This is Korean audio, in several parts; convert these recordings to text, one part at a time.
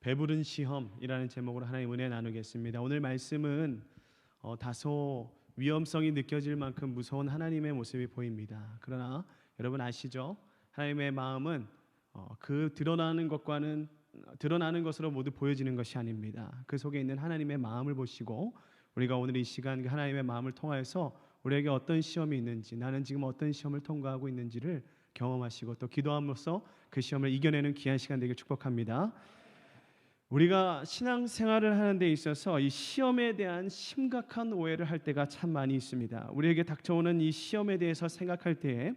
배부른 시험이라는 제목으로 하나님 은혜 나누겠습니다. 오늘 말씀은 다소 위험성이 느껴질 만큼 무서운 하나님의 모습이 보입니다. 그러나 여러분 아시죠? 하나님의 마음은 그 드러나는 것으로 모두 보여지는 것이 아닙니다. 그 속에 있는 하나님의 마음을 보시고 우리가 오늘 이 시간 그 하나님의 마음을 통하여서 우리에게 어떤 시험이 있는지, 나는 지금 어떤 시험을 통과하고 있는지를 경험하시고 또 기도함으로써 그 시험을 이겨내는 귀한 시간 되길 축복합니다. 우리가 신앙생활을 하는 데 있어서 이 시험에 대한 심각한 오해를 할 때가 참 많이 있습니다. 우리에게 닥쳐오는 이 시험에 대해서 생각할 때에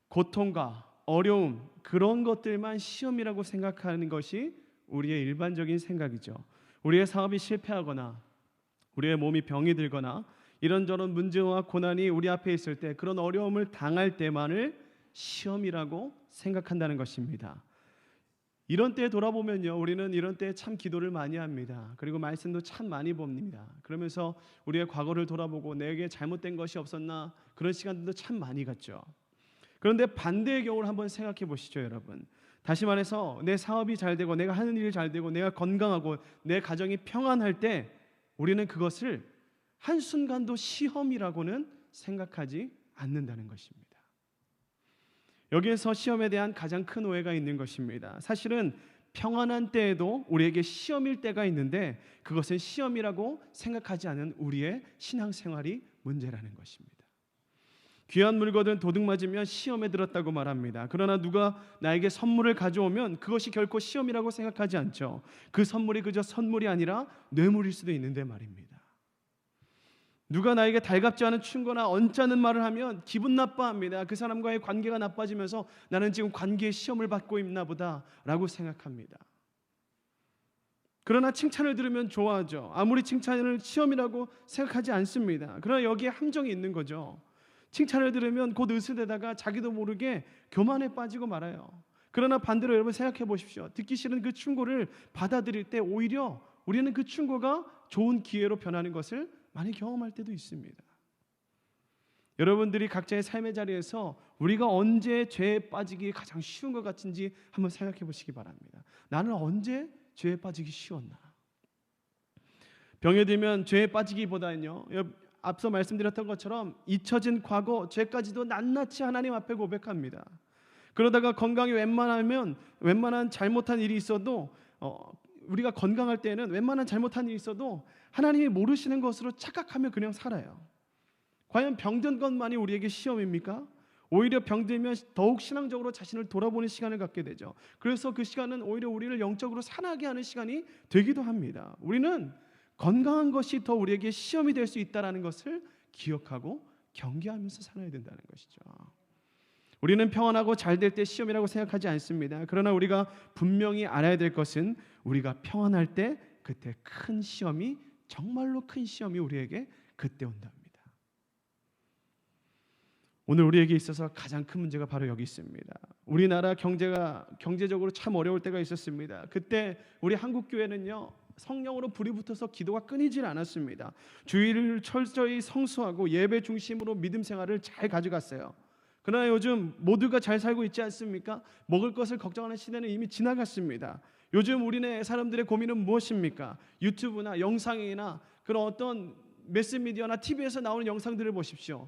고통과 어려움, 그런 것들만 시험이라고 생각하는 것이 우리의 일반적인 생각이죠. 우리의 사업이 실패하거나 우리의 몸이 병이 들거나 이런저런 문제와 고난이 우리 앞에 있을 때, 그런 어려움을 당할 때만을 시험이라고 생각한다는 것입니다. 이런 때 돌아보면요, 우리는 이런 때 참 기도를 많이 합니다. 그리고 말씀도 참 많이 봅니다. 그러면서 우리의 과거를 돌아보고 내게 잘못된 것이 없었나, 그런 시간들도 참 많이 갖죠. 그런데 반대의 경우를 한번 생각해 보시죠, 여러분. 다시 말해서 내 사업이 잘 되고 내가 하는 일이 잘 되고 내가 건강하고 내 가정이 평안할 때 우리는 그것을 한순간도 시험이라고는 생각하지 않는다는 것입니다. 여기에서 시험에 대한 가장 큰 오해가 있는 것입니다. 사실은 평안한 때에도 우리에게 시험일 때가 있는데 그것은 시험이라고 생각하지 않은 우리의 신앙생활이 문제라는 것입니다. 귀한 물건은 도둑 맞으면 시험에 들었다고 말합니다. 그러나 누가 나에게 선물을 가져오면 그것이 결코 시험이라고 생각하지 않죠. 그 선물이 그저 선물이 아니라 뇌물일 수도 있는데 말입니다. 누가 나에게 달갑지 않은 충고나 언짢은 말을 하면 기분 나빠합니다. 그 사람과의 관계가 나빠지면서 나는 지금 관계의 시험을 받고 있나 보다 라고 생각합니다. 그러나 칭찬을 들으면 좋아하죠. 아무리 칭찬을 시험이라고 생각하지 않습니다. 그러나 여기에 함정이 있는 거죠. 칭찬을 들으면 곧 으스대다가 자기도 모르게 교만에 빠지고 말아요. 그러나 반대로 여러분 생각해 보십시오. 듣기 싫은 그 충고를 받아들일 때 오히려 우리는 그 충고가 좋은 기회로 변하는 것을 많이 경험할 때도 있습니다. 여러분들이 각자의 삶의 자리에서 우리가 언제 죄에 빠지기 가장 쉬운 것 같은지 한번 생각해 보시기 바랍니다. 나는 언제 죄에 빠지기 쉬웠나? 병에 들면 죄에 빠지기보다는요, 앞서 말씀드렸던 것처럼 잊혀진 과거, 죄까지도 낱낱이 하나님 앞에 고백합니다. 그러다가 건강이 웬만한 잘못한 일이 있어도 우리가 건강할 때는 웬만한 잘못한 일이 있어도 하나님이 모르시는 것으로 착각하며 그냥 살아요. 과연 병든 것만이 우리에게 시험입니까? 오히려 병들면 더욱 신앙적으로 자신을 돌아보는 시간을 갖게 되죠. 그래서 그 시간은 오히려 우리를 영적으로 산하게 하는 시간이 되기도 합니다. 우리는 건강한 것이 더 우리에게 시험이 될 수 있다는 것을 기억하고 경계하면서 살아야 된다는 것이죠. 우리는 평안하고 잘 될 때 시험이라고 생각하지 않습니다. 그러나 우리가 분명히 알아야 될 것은 우리가 평안할 때 그때 큰 시험이, 정말로 큰 시험이 우리에게 그때 온답니다. 오늘 우리에게 있어서 가장 큰 문제가 바로 여기 있습니다. 우리나라 경제적으로 참 어려울 때가 있었습니다. 그때 우리 한국 교회는요, 성령으로 불이 붙어서 기도가 끊이질 않았습니다. 주일을 철저히 성수하고 예배 중심으로 믿음 생활을 잘 가져갔어요. 그러나 요즘 모두가 잘 살고 있지 않습니까? 먹을 것을 걱정하는 시대는 이미 지나갔습니다. 요즘 우리네 사람들의 고민은 무엇입니까? 유튜브나 영상이나 그런 어떤 매스미디어나 TV에서 나오는 영상들을 보십시오.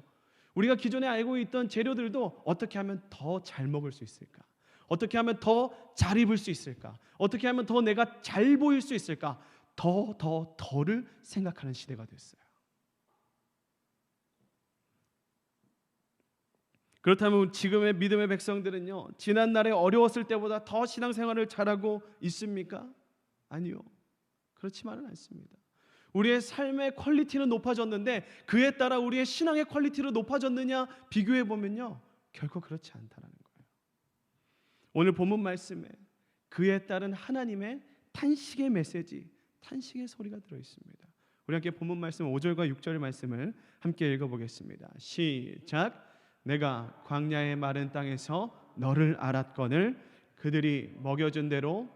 우리가 기존에 알고 있던 재료들도 어떻게 하면 더 잘 먹을 수 있을까? 어떻게 하면 더 잘 입을 수 있을까? 어떻게 하면 더 내가 잘 보일 수 있을까? 더를 생각하는 시대가 됐어요. 그렇다면 지금의 믿음의 백성들은요, 지난날에 어려웠을 때보다 더 신앙생활을 잘하고 있습니까? 아니요, 그렇지만은 않습니다. 우리의 삶의 퀄리티는 높아졌는데 그에 따라 우리의 신앙의 퀄리티로 높아졌느냐 비교해 보면요, 결코 그렇지 않다는 거예요. 오늘 본문 말씀에 그에 따른 하나님의 탄식의 메시지, 탄식의 소리가 들어있습니다. 우리 함께 본문 말씀 5절과 6절 말씀을 함께 읽어보겠습니다. 시작. 내가 광야의 마른 땅에서 너를 알았거늘 그들이 먹여준 대로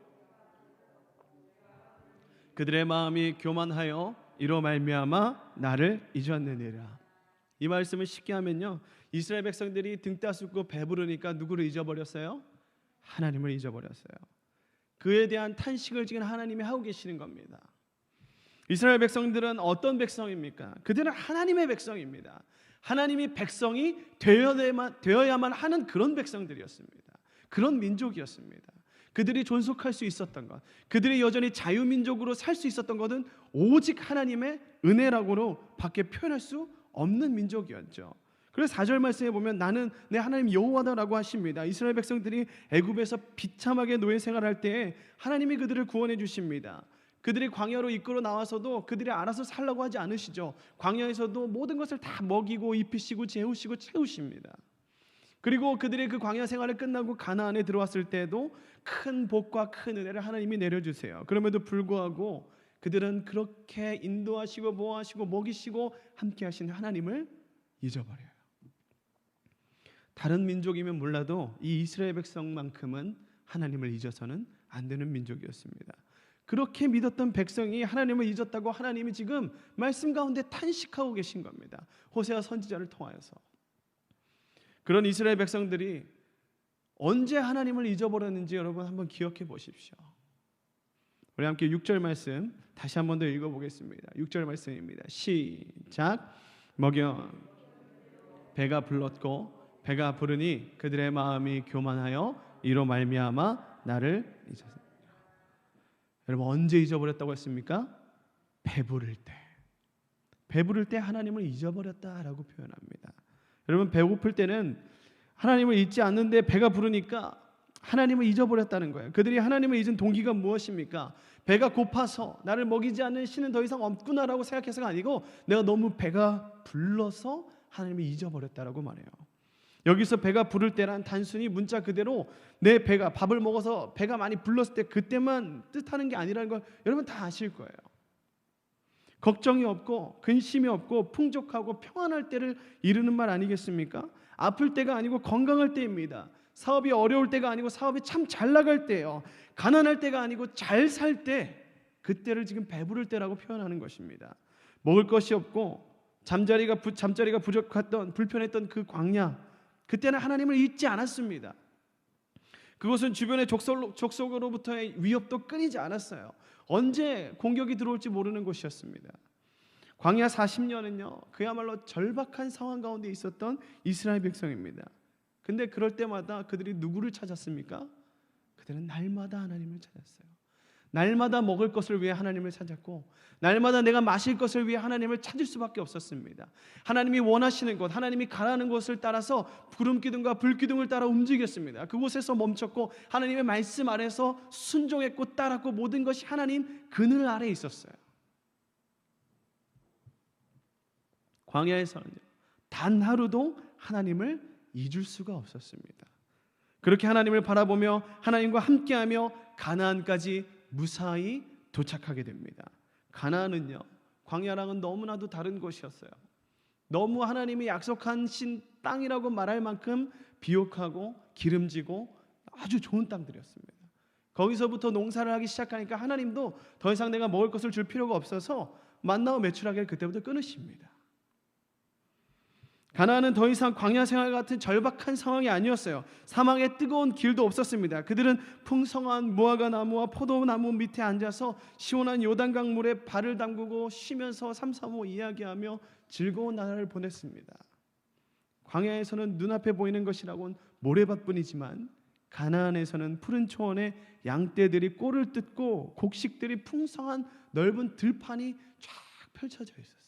그들의 마음이 교만하여 이로 말미암아 나를 잊었느니라. 이 말씀을 쉽게 하면요, 이스라엘 백성들이 등 따숩고 배부르니까 누구를 잊어버렸어요? 하나님을 잊어버렸어요. 그에 대한 탄식을 지금 하나님이 하고 계시는 겁니다. 이스라엘 백성들은 어떤 백성입니까? 그들은 하나님의 백성입니다. 하나님이 백성이 되어야만 하는 그런 백성들이었습니다. 그런 민족이었습니다. 그들이 존속할 수 있었던 것, 그들이 여전히 자유민족으로 살 수 있었던 것은 오직 하나님의 은혜라고로 밖에 표현할 수 없는 민족이었죠. 그래서 4절 말씀에 보면 나는 내 하나님 여호와다라고 하십니다. 이스라엘 백성들이 애굽에서 비참하게 노예 생활할 때에 하나님이 그들을 구원해 주십니다. 그들이 광야로 이끌어 나와서도 그들이 알아서 살라고 하지 않으시죠. 광야에서도 모든 것을 다 먹이고 입히시고 재우시고 채우십니다. 그리고 그들이 그 광야 생활을 끝나고 가나안에 들어왔을 때도 큰 복과 큰 은혜를 하나님이 내려주세요. 그럼에도 불구하고 그들은 그렇게 인도하시고 보호하시고 먹이시고 함께 하시는 하나님을 잊어버려요. 다른 민족이면 몰라도 이 이스라엘 백성만큼은 하나님을 잊어서는 안 되는 민족이었습니다. 그렇게 믿었던 백성이 하나님을 잊었다고 하나님이 지금 말씀 가운데 탄식하고 계신 겁니다. 호세아 선지자를 통하여서. 그런 이스라엘 백성들이 언제 하나님을 잊어버렸는지 여러분 한번 기억해 보십시오. 우리 함께 6절 말씀 다시 한번 더 읽어보겠습니다. 6절 말씀입니다. 시작. 먹여 배가 불렀고 배가 부르니 그들의 마음이 교만하여 이로 말미암아 나를 잊었습니다. 여러분 언제 잊어버렸다고 했습니까? 배부를 때. 배부를 때 하나님을 잊어버렸다라고 표현합니다. 여러분 배고플 때는 하나님을 잊지 않는데 배가 부르니까 하나님을 잊어버렸다는 거예요. 그들이 하나님을 잊은 동기가 무엇입니까? 배가 고파서 나를 먹이지 않는 신은 더 이상 없구나라고 생각해서가 아니고 내가 너무 배가 불러서 하나님을 잊어버렸다라고 말해요. 여기서 배가 부를 때란 단순히 문자 그대로 내 배가 밥을 먹어서 배가 많이 불렀을 때 그때만 뜻하는 게 아니라는 걸 여러분 다 아실 거예요. 걱정이 없고 근심이 없고 풍족하고 평안할 때를 이루는 말 아니겠습니까? 아플 때가 아니고 건강할 때입니다. 사업이 어려울 때가 아니고 사업이 참 잘 나갈 때예요. 가난할 때가 아니고 잘 살 때, 그때를 지금 배부를 때라고 표현하는 것입니다. 먹을 것이 없고 잠자리가 부족했던 불편했던 그 광야, 그때는 하나님을 잊지 않았습니다. 그것은 주변의 족속으로부터의 위협도 끊이지 않았어요. 언제 공격이 들어올지 모르는 곳이었습니다. 광야 40년은요 그야말로 절박한 상황 가운데 있었던 이스라엘 백성입니다. 근데 그럴 때마다 그들이 누구를 찾았습니까? 그들은 날마다 하나님을 찾았어요. 날마다 먹을 것을 위해 하나님을 찾았고 날마다 내가 마실 것을 위해 하나님을 찾을 수밖에 없었습니다. 하나님이 원하시는 것, 하나님이 가라는 것을 따라서 구름기둥과 불기둥을 따라 움직였습니다. 그곳에서 멈췄고 하나님의 말씀 아래서 순종했고 따랐고 모든 것이 하나님 그늘 아래에 있었어요. 광야에서는요 단 하루도 하나님을 잊을 수가 없었습니다. 그렇게 하나님을 바라보며 하나님과 함께하며 가나안까지 무사히 도착하게 됩니다. 가나안은요 광야랑은 너무나도 다른 곳이었어요. 너무 하나님이 약속하신 땅이라고 말할 만큼 비옥하고 기름지고 아주 좋은 땅들이었습니다. 거기서부터 농사를 하기 시작하니까 하나님도 더 이상 내가 먹을 것을 줄 필요가 없어서 만나와 메추라기를 그때부터 끊으십니다. 가나안은 더 이상 광야 생활 같은 절박한 상황이 아니었어요. 사망의 뜨거운 길도 없었습니다. 그들은 풍성한 무화과 나무와 포도나무 밑에 앉아서 시원한 요단강 물에 발을 담그고 쉬면서 삼삼오오 이야기하며 즐거운 나날을 보냈습니다. 광야에서는 눈앞에 보이는 것이라고는 모래밭뿐이지만 가나안에서는 푸른 초원에 양떼들이 꼴을 뜯고 곡식들이 풍성한 넓은 들판이 쫙 펼쳐져 있었어요.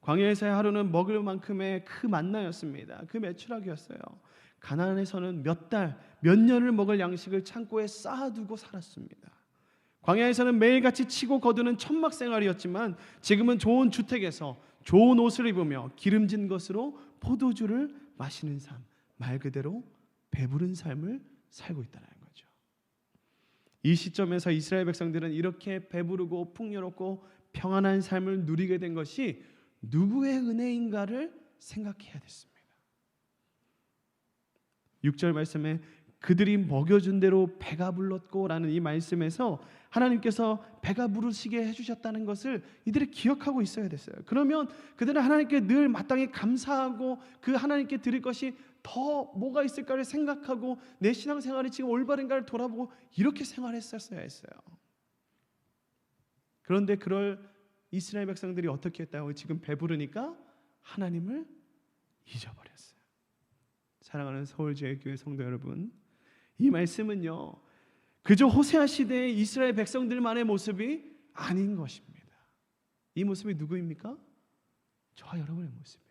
광야에서의 하루는 먹을 만큼의 그 만나였습니다. 그 메추라기였어요. 가나안에서는 몇 달, 몇 년을 먹을 양식을 창고에 쌓아두고 살았습니다. 광야에서는 매일같이 치고 거두는 천막 생활이었지만 지금은 좋은 주택에서 좋은 옷을 입으며 기름진 것으로 포도주를 마시는 삶, 말 그대로 배부른 삶을 살고 있다는 거죠. 이 시점에서 이스라엘 백성들은 이렇게 배부르고 풍요롭고 평안한 삶을 누리게 된 것이 누구의 은혜인가를 생각해야 됐습니다. 6절 말씀에 그들이 먹여준 대로 배가 불렀고 라는 이 말씀에서 하나님께서 배가 부르시게 해주셨다는 것을 이들이 기억하고 있어야 됐어요. 그러면 그들은 하나님께 늘 마땅히 감사하고 그 하나님께 드릴 것이 더 뭐가 있을까를 생각하고 내 신앙생활이 지금 올바른가를 돌아보고 이렇게 생활했었어야 했어요. 그런데 그럴 이스라엘 백성들이 어떻게 했다고? 지금 배부르니까 하나님을 잊어버렸어요. 사랑하는 서울제일교회 성도 여러분, 이 말씀은요 그저 호세아 시대의 이스라엘 백성들만의 모습이 아닌 것입니다. 이 모습이 누구입니까? 저와 여러분의 모습이에요.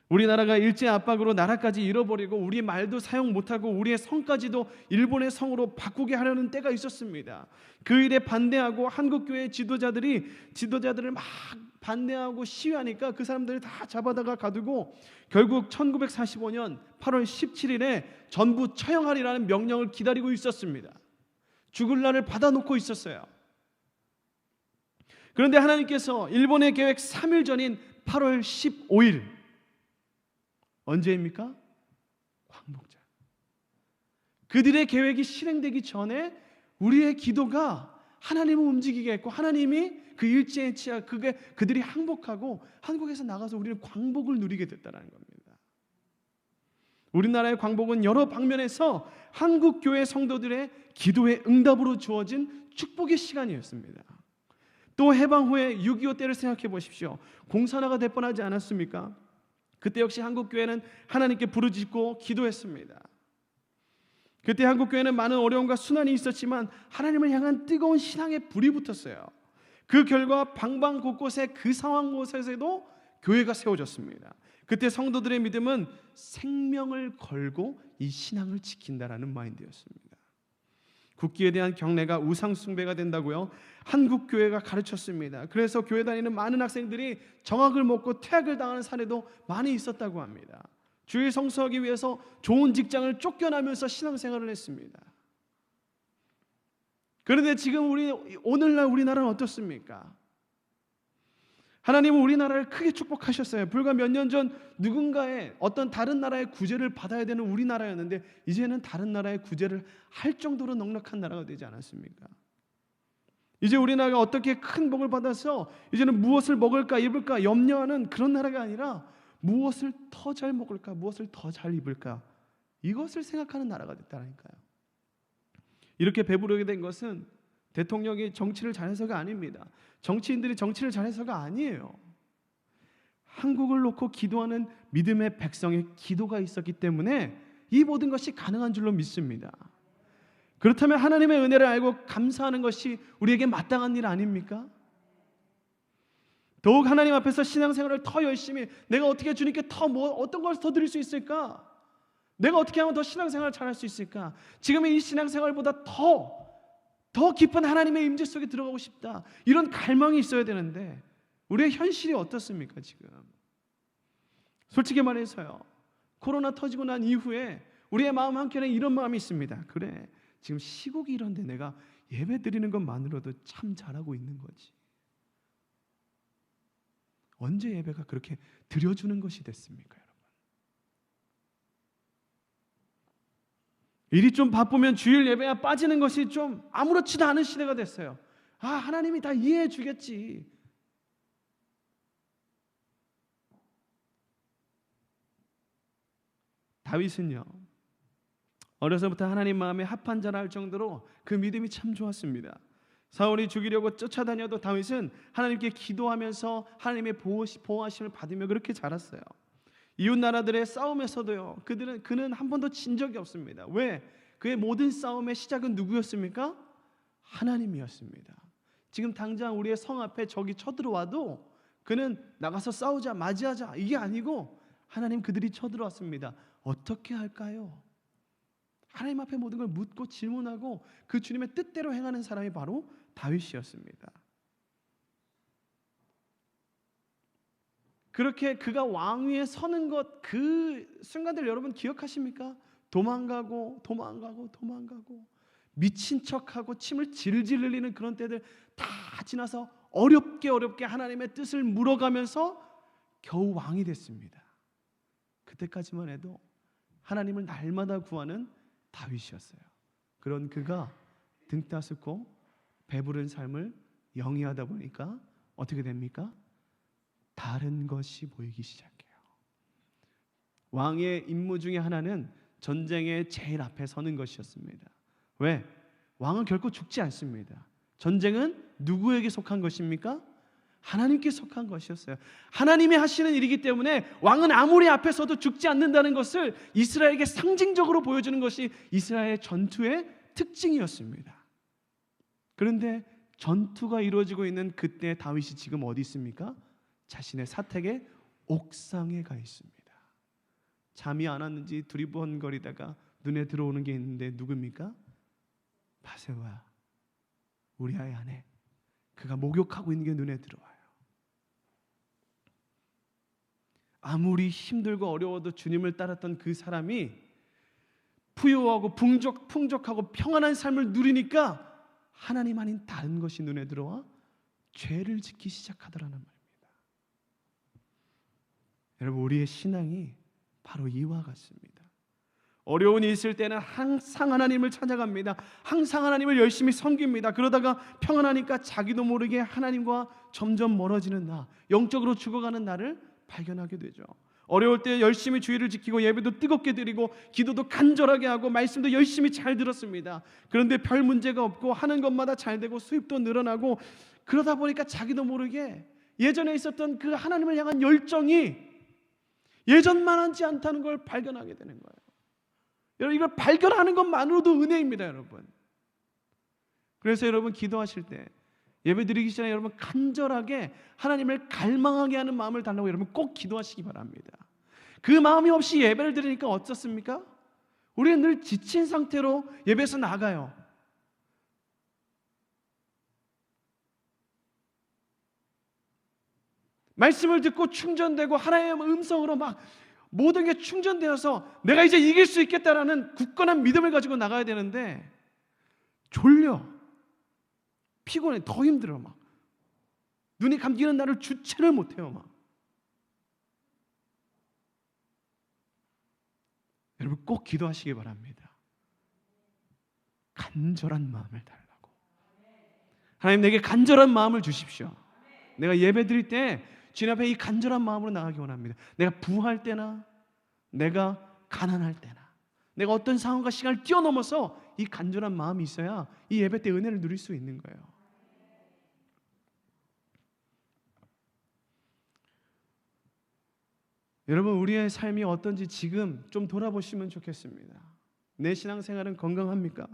우리나라가 일제 압박으로 나라까지 잃어버리고 우리 말도 사용 못하고 우리의 성까지도 일본의 성으로 바꾸게 하려는 때가 있었습니다. 그 일에 반대하고 한국교회 지도자들을 막 반대하고 시위하니까 그 사람들을 다 잡아다가 가두고 결국 1945년 8월 17일에 전부 처형하리라는 명령을 기다리고 있었습니다. 죽을 날을 받아놓고 있었어요. 그런데 하나님께서 일본의 계획 3일 전인 8월 15일 언제입니까? 광복절. 그들의 계획이 실행되기 전에 우리의 기도가 하나님을 움직이게 했고 하나님이 그 일제의 치하 그들이 항복하고 한국에서 나가서 우리는 광복을 누리게 됐다는 겁니다. 우리나라의 광복은 여러 방면에서 한국교회 성도들의 기도의 응답으로 주어진 축복의 시간이었습니다. 또 해방 후에 6.25 때를 생각해 보십시오. 공산화가 될 뻔하지 않았습니까? 그때 역시 한국교회는 하나님께 부르짖고 기도했습니다. 그때 한국교회는 많은 어려움과 순환이 있었지만 하나님을 향한 뜨거운 신앙의 불이 붙었어요. 그 결과 방방 곳곳에 그 상황 곳에서도 교회가 세워졌습니다. 그때 성도들의 믿음은 생명을 걸고 이 신앙을 지킨다라는 마인드였습니다. 국기에 대한 경례가 우상 숭배가 된다고요? 한국교회가 가르쳤습니다. 그래서 교회 다니는 많은 학생들이 정학을 먹고 퇴학을 당하는 사례도 많이 있었다고 합니다. 주일 성수하기 위해서 좋은 직장을 쫓겨나면서 신앙생활을 했습니다. 그런데 지금 오늘날 우리나라는 어떻습니까? 하나님은 우리나라를 크게 축복하셨어요. 불과 몇 년 전 누군가의 어떤 다른 나라의 구제를 받아야 되는 우리나라였는데 이제는 다른 나라의 구제를 할 정도로 넉넉한 나라가 되지 않았습니까? 이제 우리나라가 어떻게 큰 복을 받아서 이제는 무엇을 먹을까 입을까 염려하는 그런 나라가 아니라 무엇을 더 잘 먹을까 무엇을 더 잘 입을까 이것을 생각하는 나라가 됐다니까요. 이렇게 배부르게 된 것은 대통령이 정치를 잘해서가 아닙니다. 정치인들이 정치를 잘해서가 아니에요. 한국을 놓고 기도하는 믿음의 백성의 기도가 있었기 때문에 이 모든 것이 가능한 줄로 믿습니다. 그렇다면 하나님의 은혜를 알고 감사하는 것이 우리에게 마땅한 일 아닙니까? 더욱 하나님 앞에서 신앙생활을 더 열심히 내가 어떻게 주님께 어떤 것을 더 드릴 수 있을까? 내가 어떻게 하면 더 신앙생활을 잘할 수 있을까? 지금의 이 신앙생활보다 더 깊은 하나님의 임재 속에 들어가고 싶다. 이런 갈망이 있어야 되는데 우리의 현실이 어떻습니까 지금? 솔직히 말해서요. 코로나 터지고 난 이후에 우리의 마음 한켠에 이런 마음이 있습니다. 그래, 지금 시국이 이런데 내가 예배 드리는 것만으로도 참 잘하고 있는 거지. 언제 예배가 그렇게 드려주는 것이 됐습니까 여러분? 일이 좀 바쁘면 주일 예배야 빠지는 것이 좀 아무렇지도 않은 시대가 됐어요. 하나님이 다 이해해 주겠지. 다윗은요 어려서부터 하나님 마음에 합한 자라 할 정도로 그 믿음이 참 좋았습니다. 사울이 죽이려고 쫓아다녀도 다윗은 하나님께 기도하면서 하나님의 보호하심을 받으며 그렇게 자랐어요. 이웃 나라들의 싸움에서도요 그는 한 번도 진 적이 없습니다. 왜? 그의 모든 싸움의 시작은 누구였습니까? 하나님이었습니다. 지금 당장 우리의 성 앞에 적이 쳐들어와도 그는 나가서 싸우자 맞이하자 이게 아니고 하나님 그들이 쳐들어왔습니다. 어떻게 할까요? 하나님 앞에 모든 걸 묻고 질문하고 그 주님의 뜻대로 행하는 사람이 바로 다윗이었습니다. 그렇게 그가 왕위에 서는 것 그 순간들 여러분 기억하십니까? 도망가고 미친 척하고 침을 질질 흘리는 그런 때들 다 지나서 어렵게 하나님의 뜻을 물어가면서 겨우 왕이 됐습니다. 그때까지만 해도 하나님을 날마다 구하는 다윗이었어요. 그런 그가 등 따스고 배부른 삶을 영위하다 보니까 어떻게 됩니까? 다른 것이 보이기 시작해요. 왕의 임무 중에 하나는 전쟁의 제일 앞에 서는 것이었습니다. 왜? 왕은 결코 죽지 않습니다. 전쟁은 누구에게 속한 것입니까? 하나님께 속한 것이었어요. 하나님이 하시는 일이기 때문에 왕은 아무리 앞에 서도 죽지 않는다는 것을 이스라엘에게 상징적으로 보여주는 것이 이스라엘의 전투의 특징이었습니다. 그런데 전투가 이루어지고 있는 그때 다윗이 지금 어디 있습니까? 자신의 사택의 옥상에 가 있습니다. 잠이 안 왔는지 두리번거리다가 눈에 들어오는 게 있는데 누굽니까? 바세바, 우리아의 아내. 그가 목욕하고 있는 게 눈에 들어와요. 아무리 힘들고 어려워도 주님을 따랐던 그 사람이 부유하고 풍족하고 평안한 삶을 누리니까 하나님 아닌 다른 것이 눈에 들어와 죄를 짓기 시작하더라는 말입니다. 여러분, 우리의 신앙이 바로 이와 같습니다. 어려움이 있을 때는 항상 하나님을 찾아갑니다. 항상 하나님을 열심히 섬깁니다. 그러다가 평안하니까 자기도 모르게 하나님과 점점 멀어지는 나, 영적으로 죽어가는 나를 발견하게 되죠. 어려울 때 열심히 주의를 지키고 예배도 뜨겁게 드리고 기도도 간절하게 하고 말씀도 열심히 잘 들었습니다. 그런데 별 문제가 없고 하는 것마다 잘 되고 수입도 늘어나고 그러다 보니까 자기도 모르게 예전에 있었던 그 하나님을 향한 열정이 예전만하지 않다는 걸 발견하게 되는 거예요. 여러분, 이걸 발견하는 것만으로도 은혜입니다, 여러분. 그래서 여러분 기도하실 때 예배 드리기 전에 여러분 간절하게 하나님을 갈망하게 하는 마음을 달라고 여러분 꼭 기도하시기 바랍니다. 그 마음이 없이 예배를 드리니까 어떻습니까? 우리는 늘 지친 상태로 예배에서 나가요. 말씀을 듣고 충전되고 하나님의 음성으로 막 모든 게 충전되어서 내가 이제 이길 수 있겠다라는 굳건한 믿음을 가지고 나가야 되는데 졸려, 피곤해, 더 힘들어, 막 눈이 감기는 나를 주체를 못해요. 막 여러분 꼭 기도하시기 바랍니다. 간절한 마음을 달라고. 하나님, 내게 간절한 마음을 주십시오. 내가 예배 드릴 때 주님 앞에 이 간절한 마음으로 나가기 원합니다. 내가 부할 때나 내가 가난할 때나 내가 어떤 상황과 시간을 뛰어넘어서 이 간절한 마음이 있어야 이 예배 때 은혜를 누릴 수 있는 거예요. 여러분, 우리의 삶이 어떤지 지금 좀 돌아보시면 좋겠습니다. 내 신앙생활은 건강합니까?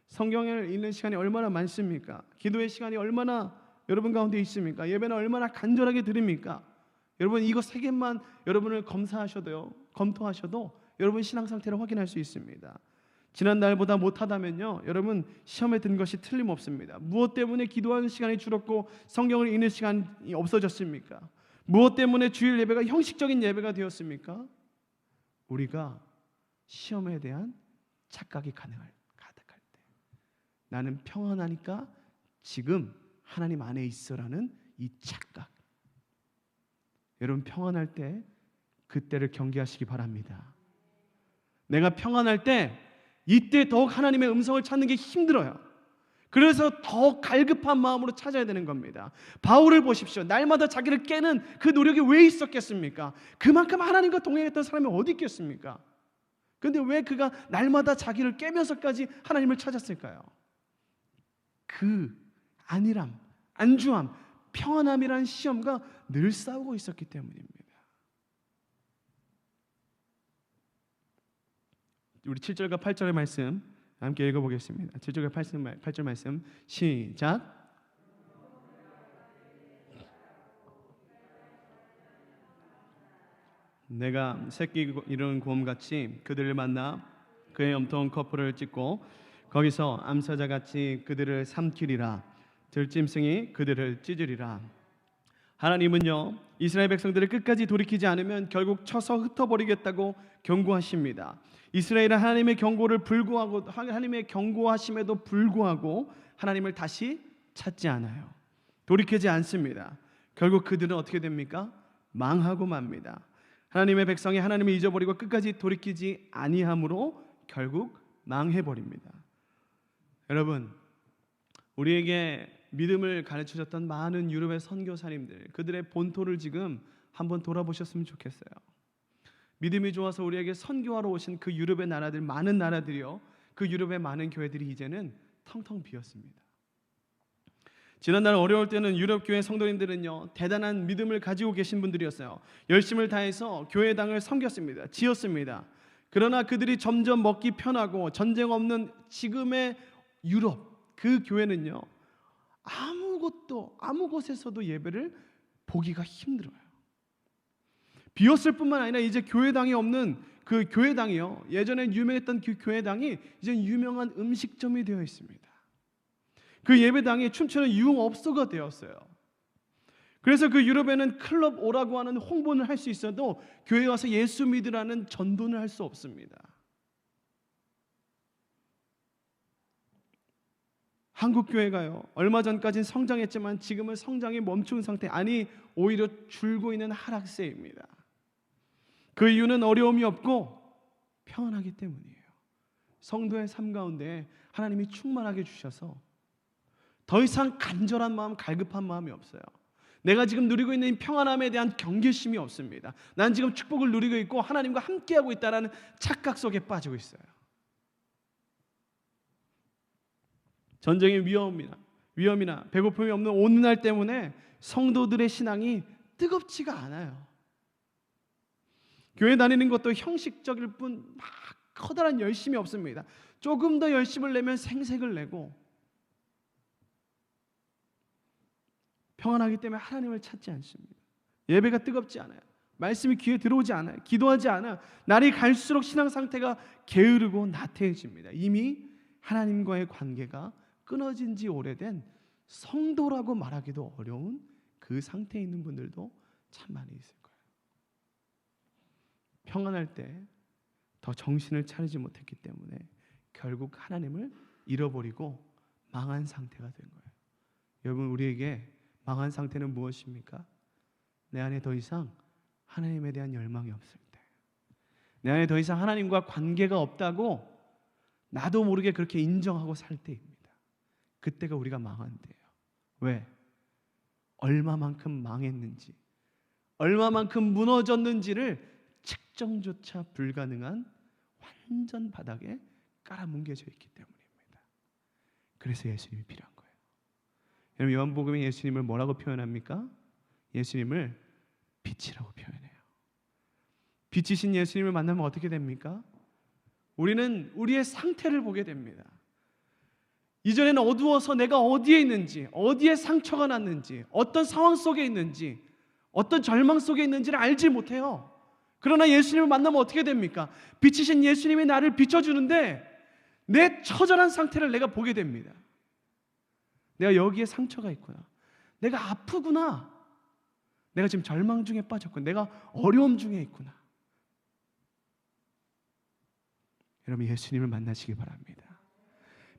성경을 읽는 시간이 얼마나 많습니까? 기도의 시간이 얼마나 여러분 가운데 있습니까? 예배는 얼마나 간절하게 드립니까? 여러분, 이거 세 개만 여러분을 검토하셔도 여러분 신앙 상태를 확인할 수 있습니다. 지난 날보다 못하다면요, 여러분 시험에 든 것이 틀림없습니다. 무엇 때문에 기도하는 시간이 줄었고 성경을 읽는 시간이 없어졌습니까? 무엇 때문에 주일 예배가 형식적인 예배가 되었습니까? 우리가 시험에 대한 착각이 가득할 때, 나는 평안하니까 지금 하나님 안에 있어라는 이 착각. 여러분, 평안할 때 그때를 경계하시기 바랍니다. 내가 평안할 때 이때 더욱 하나님의 음성을 찾는 게 힘들어요. 그래서 더 갈급한 마음으로 찾아야 되는 겁니다. 바울을 보십시오. 날마다 자기를 깨는 그 노력이 왜 있었겠습니까? 그만큼 하나님과 동행했던 사람이 어디 있겠습니까? 그런데 왜 그가 날마다 자기를 깨면서까지 하나님을 찾았을까요? 그 안일함, 안주함, 평안함이라는 시험과 늘 싸우고 있었기 때문입니다. 우리 7절과 8절의 말씀 함께 읽어보겠습니다. 7절과 8절 말씀 시작. 내가 새끼 이룬 곰같이 그들을 만나 그의 염통 커플을 찢고 거기서 암사자같이 그들을 삼키리라. 들짐승이 그들을 찢으리라. 하나님은요, 이스라엘 백성들을 끝까지 돌이키지 않으면 결국 쳐서 흩어버리겠다고 경고하십니다. 이스라엘은 하나님의 경고를 불구하고, 하나님의 경고하심에도 불구하고 하나님을 다시 찾지 않아요. 돌이키지 않습니다. 결국 그들은 어떻게 됩니까? 망하고 맙니다. 하나님의 백성이 하나님을 잊어버리고 끝까지 돌이키지 아니함으로 결국 망해버립니다. 여러분, 우리에게 믿음을 가르쳐줬던 많은 유럽의 선교사님들, 그들의 본토를 지금 한번 돌아보셨으면 좋겠어요. 믿음이 좋아서 우리에게 선교하러 오신 그 유럽의 나라들, 많은 나라들이요, 그 유럽의 많은 교회들이 이제는 텅텅 비었습니다. 지난날 어려울 때는 유럽 교회 성도님들은요, 대단한 믿음을 가지고 계신 분들이었어요. 열심을 다해서 교회당을 섬겼습니다. 지었습니다. 그러나 그들이 점점 먹기 편하고 전쟁 없는 지금의 유럽, 그 교회는요, 아무 곳에서도 예배를 보기가 힘들어요. 비었을 뿐만 아니라 이제 교회당이 없는 그 교회당이요, 예전에 유명했던 그 교회당이 이제 유명한 음식점이 되어 있습니다. 그 예배당이 춤추는 유흥업소가 되었어요. 그래서 그 유럽에는 클럽 오라고 하는 홍보는 할 수 있어도 교회에 와서 예수 믿으라는 전도는 할 수 없습니다. 한국 교회가요, 얼마 전까지는 성장했지만 지금은 성장이 멈춘 상태, 아니 오히려 줄고 있는 하락세입니다. 그 이유는 어려움이 없고 평안하기 때문이에요. 성도의 삶 가운데 하나님이 충만하게 주셔서 더 이상 간절한 마음, 갈급한 마음이 없어요. 내가 지금 누리고 있는 이 평안함에 대한 경계심이 없습니다. 난 지금 축복을 누리고 있고 하나님과 함께하고 있다는 착각 속에 빠지고 있어요. 전쟁의 위험이나 배고픔이 없는 오늘날 때문에 성도들의 신앙이 뜨겁지가 않아요. 교회 다니는 것도 형식적일 뿐 막 커다란 열심이 없습니다. 조금 더 열심을 내면 생색을 내고, 평안하기 때문에 하나님을 찾지 않습니다. 예배가 뜨겁지 않아요. 말씀이 귀에 들어오지 않아요. 기도하지 않아요. 날이 갈수록 신앙 상태가 게으르고 나태해집니다. 이미 하나님과의 관계가 끊어진 지 오래된 성도라고 말하기도 어려운 그 상태에 있는 분들도 참 많이 있을 거예요. 평안할 때 더 정신을 차리지 못했기 때문에 결국 하나님을 잃어버리고 망한 상태가 된 거예요. 여러분, 우리에게 망한 상태는 무엇입니까? 내 안에 더 이상 하나님에 대한 열망이 없을 때, 내 안에 더 이상 하나님과 관계가 없다고 나도 모르게 그렇게 인정하고 살 때입니다. 그때가 우리가 망한 때예요. 왜? 얼마만큼 망했는지, 얼마만큼 무너졌는지를 측정조차 불가능한 완전 바닥에 깔아뭉개져 있기 때문입니다. 그래서 예수님이 필요한 거예요. 여러분, 요한복음에 예수님을 뭐라고 표현합니까? 예수님을 빛이라고 표현해요. 빛이신 예수님을 만나면 어떻게 됩니까? 우리는 우리의 상태를 보게 됩니다. 이전에는 어두워서 내가 어디에 있는지, 어디에 상처가 났는지, 어떤 상황 속에 있는지, 어떤 절망 속에 있는지를 알지 못해요. 그러나 예수님을 만나면 어떻게 됩니까? 빛이신 예수님이 나를 비춰주는데 내 처절한 상태를 내가 보게 됩니다. 내가 여기에 상처가 있구나, 내가 아프구나, 내가 지금 절망 중에 빠졌구나, 내가 어려움 중에 있구나. 여러분, 예수님을 만나시기 바랍니다.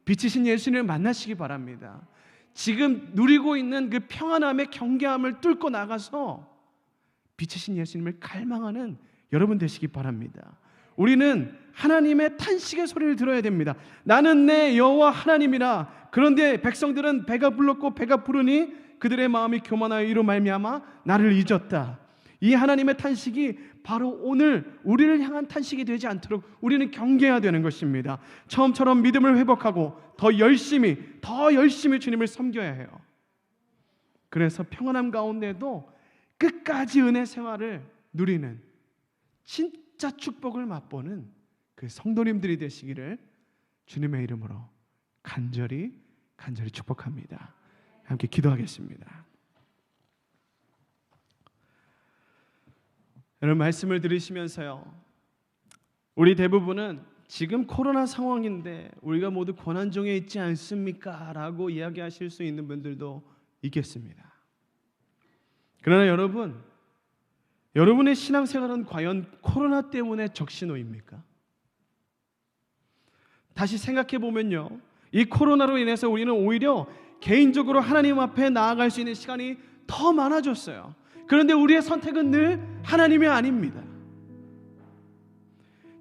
빛이신 예수님을 만나시기 바랍니다. 지금 누리고 있는 그 평안함의 경계함을 뚫고 나가서 빛이신 예수님을 갈망하는 여러분 되시기 바랍니다. 우리는 하나님의 탄식의 소리를 들어야 됩니다. 나는 내 여호와 하나님이라. 그런데 백성들은 배가 불렀고 배가 부르니 그들의 마음이 교만하여 이로 말미암아 나를 잊었다. 이 하나님의 탄식이 바로 오늘 우리를 향한 탄식이 되지 않도록 우리는 경계해야 되는 것입니다. 처음처럼 믿음을 회복하고 더 열심히 주님을 섬겨야 해요. 그래서 평안함 가운데도 끝까지 은혜 생활을 누리는, 진짜 축복을 맛보는 그 성도님들이 되시기를 주님의 이름으로 간절히 축복합니다. 함께 기도하겠습니다. 여러분, 말씀을 들으시면서요, 우리 대부분은 지금 코로나 상황인데 우리가 모두 고난 중에 있지 않습니까? 라고 이야기하실 수 있는 분들도 있겠습니다. 그러나 여러분의 신앙생활은 과연 코로나 때문에 적신호입니까? 다시 생각해 보면요, 이 코로나로 인해서 우리는 오히려 개인적으로 하나님 앞에 나아갈 수 있는 시간이 더 많아졌어요. 그런데 우리의 선택은 늘 하나님이 아닙니다.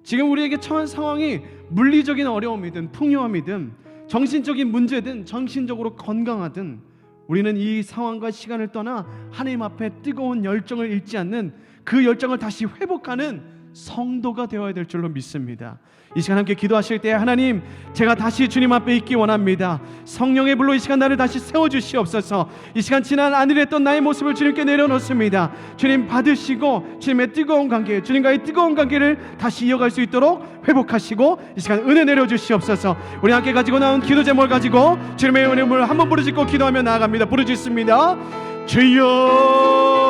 지금 우리에게 처한 상황이 물리적인 어려움이든 풍요함이든 정신적인 문제든 정신적으로 건강하든 우리는 이 상황과 시간을 떠나 하나님 앞에 뜨거운 열정을 잃지 않는, 그 열정을 다시 회복하는 성도가 되어야 될 줄로 믿습니다. 이 시간 함께 기도하실 때 하나님, 제가 다시 주님 앞에 있기 원합니다. 성령의 불로 이 시간 나를 다시 세워주시옵소서. 이 시간 지난 안일했던 나의 모습을 주님께 내려놓습니다. 주님 받으시고 주님의 뜨거운 관계, 주님과의 뜨거운 관계를 다시 이어갈 수 있도록 회복하시고 이 시간 은혜 내려주시옵소서. 우리 함께 가지고 나온 기도 제목을 가지고 주님의 이름을 한번 부르짖고 기도하며 나아갑니다. 부르짖습니다. 주여